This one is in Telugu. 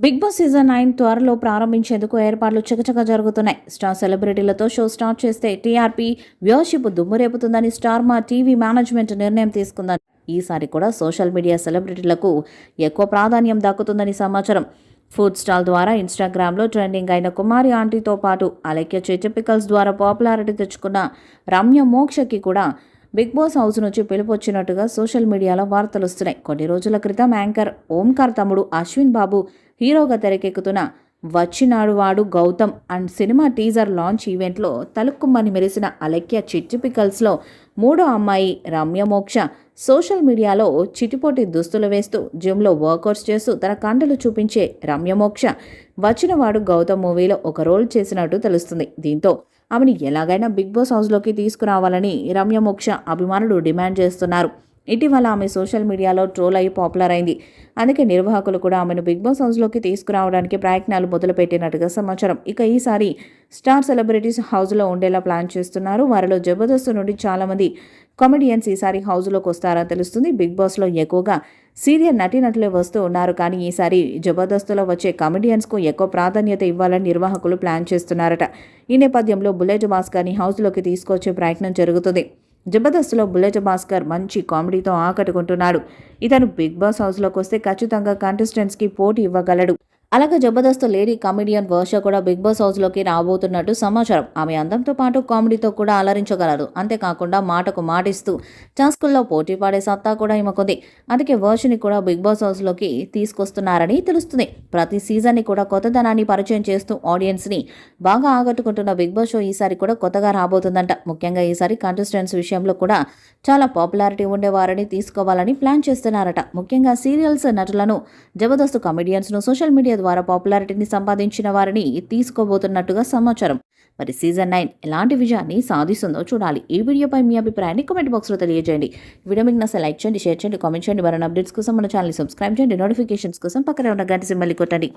బిగ్ బాస్ సీజన్ 9 త్వరలో ప్రారంభించేందుకు ఏర్పాట్లు చకచకా జరుగుతున్నాయి. స్టార్ సెలబ్రిటీలతో షో స్టార్ట్ చేస్తే టీఆర్పీ వ్యూవర్షిప్ దుమ్మురేపుతుందని స్టార్ మా టీవీ మేనేజ్మెంట్ నిర్ణయం తీసుకుందని. ఈసారి కూడా సోషల్ మీడియా సెలబ్రిటీలకు ఎక్కువ ప్రాధాన్యం దక్కుతుందని సమాచారం. ఫుడ్ స్టాల్ ద్వారా ఇన్స్టాగ్రామ్లో ట్రెండింగ్ అయిన కుమారి ఆంటీతో పాటు అలెక్య చిటిపికల్స్ ద్వారా పాపులారిటీ తెచ్చుకున్న రమ్య మోక్షకి కూడా బిగ్ బాస్ హౌస్ నుంచి పిలుపొచ్చినట్టుగా సోషల్ మీడియాలో వార్తలు వస్తున్నాయి. కొన్ని రోజుల క్రితం యాంకర్ ఓంకార్ తమ్ముడు అశ్విన్ బాబు హీరోగా తెరకెక్కుతున్న వచ్చినాడు వాడు Gautam and cinema teaser launch ఈవెంట్లో తలుక్కుమ్మని మెరిసిన అలెక్య చిట్టిపికల్స్లో మూడో అమ్మాయి రమ్య మోక్ష సోషల్ మీడియాలో చిటిపోటి దుస్తులు వేస్తూ జిమ్లో వర్కౌట్స్ చేస్తూ తన కండలు చూపించే రమ్య మోక్ష వచ్చినవాడు గౌతమ్ మూవీలో ఒక రోల్ చేసినట్టు తెలుస్తుంది. దీంతో ఆమెను ఎలాగైనా బిగ్ బాస్ హౌస్లోకి తీసుకురావాలని రమ్య మోక్ష అభిమానులు డిమాండ్ చేస్తున్నారు. ఇటీవల ఆమె సోషల్ మీడియాలో ట్రోల్ అయ్యి పాపులర్ అయింది. అందుకే నిర్వాహకులు కూడా ఆమెను బిగ్ బాస్ హౌస్లోకి తీసుకురావడానికి ప్రయత్నాలు మొదలుపెట్టినట్టుగా సమాచారం. ఇక ఈసారి స్టార్ సెలబ్రిటీస్ హౌస్లో ఉండేలా ప్లాన్ చేస్తున్నారు. వారిలో జబర్దస్త్ నుండి చాలామంది కామెడియన్స్ ఈసారి హౌస్లోకి వస్తారని తెలుస్తుంది. బిగ్ బాస్లో ఎక్కువగా సీరియల్ నటీనటులే వస్తూ ఉన్నారు. కానీ ఈసారి జబర్దస్త్లో వచ్చే కామెడియన్స్కు ఎక్కువ ప్రాధాన్యత ఇవ్వాలని నిర్వాహకులు ప్లాన్ చేస్తున్నారట. ఈ నేపథ్యంలో బుల్లెట్ భాస్కర్ని హౌస్లోకి తీసుకొచ్చే ప్రయత్నం జరుగుతుంది. జబర్దస్త్లో బుల్లెట్ భాస్కర్ మంచి కామెడీతో ఆకట్టుకుంటున్నాడు. ఇతను బిగ్ బాస్ హౌస్లోకి వస్తే ఖచ్చితంగా కంటెస్టెంట్స్కి పోటీ ఇవ్వగలడు. అలాగే జబర్దస్త్ లేడీ కామెడియన్ వర్ష కూడా బిగ్ బాస్ హౌస్లోకి రాబోతున్నట్టు సమాచారం. ఆమె అందంతో పాటు కామెడీతో కూడా అలరించగలరు. అంతేకాకుండా మాటకు మాటిస్తూ టాస్కుల్లో పోటీ పడే సత్తా కూడా ఈమెకుంది. అందుకే వర్షని కూడా బిగ్ బాస్ హౌస్లోకి తీసుకొస్తున్నారని తెలుస్తుంది. ప్రతి సీజన్ని కూడా కొత్తదనాన్ని పరిచయం చేస్తూ ఆడియన్స్ని బాగా ఆకట్టుకుంటున్న బిగ్ బాస్ షో ఈసారి కూడా కొత్తగా రాబోతుందంట. ముఖ్యంగా ఈసారి కంటెస్టెంట్స్ విషయంలో కూడా చాలా పాపులారిటీ ఉండేవారని తీసుకోవాలని ప్లాన్ చేస్తున్నారట. ముఖ్యంగా సీరియల్స్ నటులను జబర్దస్త్ కామెడియన్స్ను సోషల్ మీడియా ద్వారా పాపులారిటీని సంపాదించిన వారిని తీసుకోబోతున్నట్టుగా సమాచారం. మరి సీజన్ 9 ఎలాంటి విజయాన్ని సాధిస్తుందో చూడాలి. ఈ వీడియోపై మీ అభిప్రాయాన్ని కామెంట్ బాక్స్లో తెలియజేయండి. వీడియో మీకు నచ్చితే లైక్ చేయండి, షేర్ చేయండి, కామెంట్ చేయండి. మరిన్ని అప్డేట్స్ కోసం మన ఛానల్ సబ్స్క్రైబ్ చేయండి. నోటిఫికేషన్స్ కోసం పక్కనే ఉన్న గంట సింబల్ని కొట్టండి.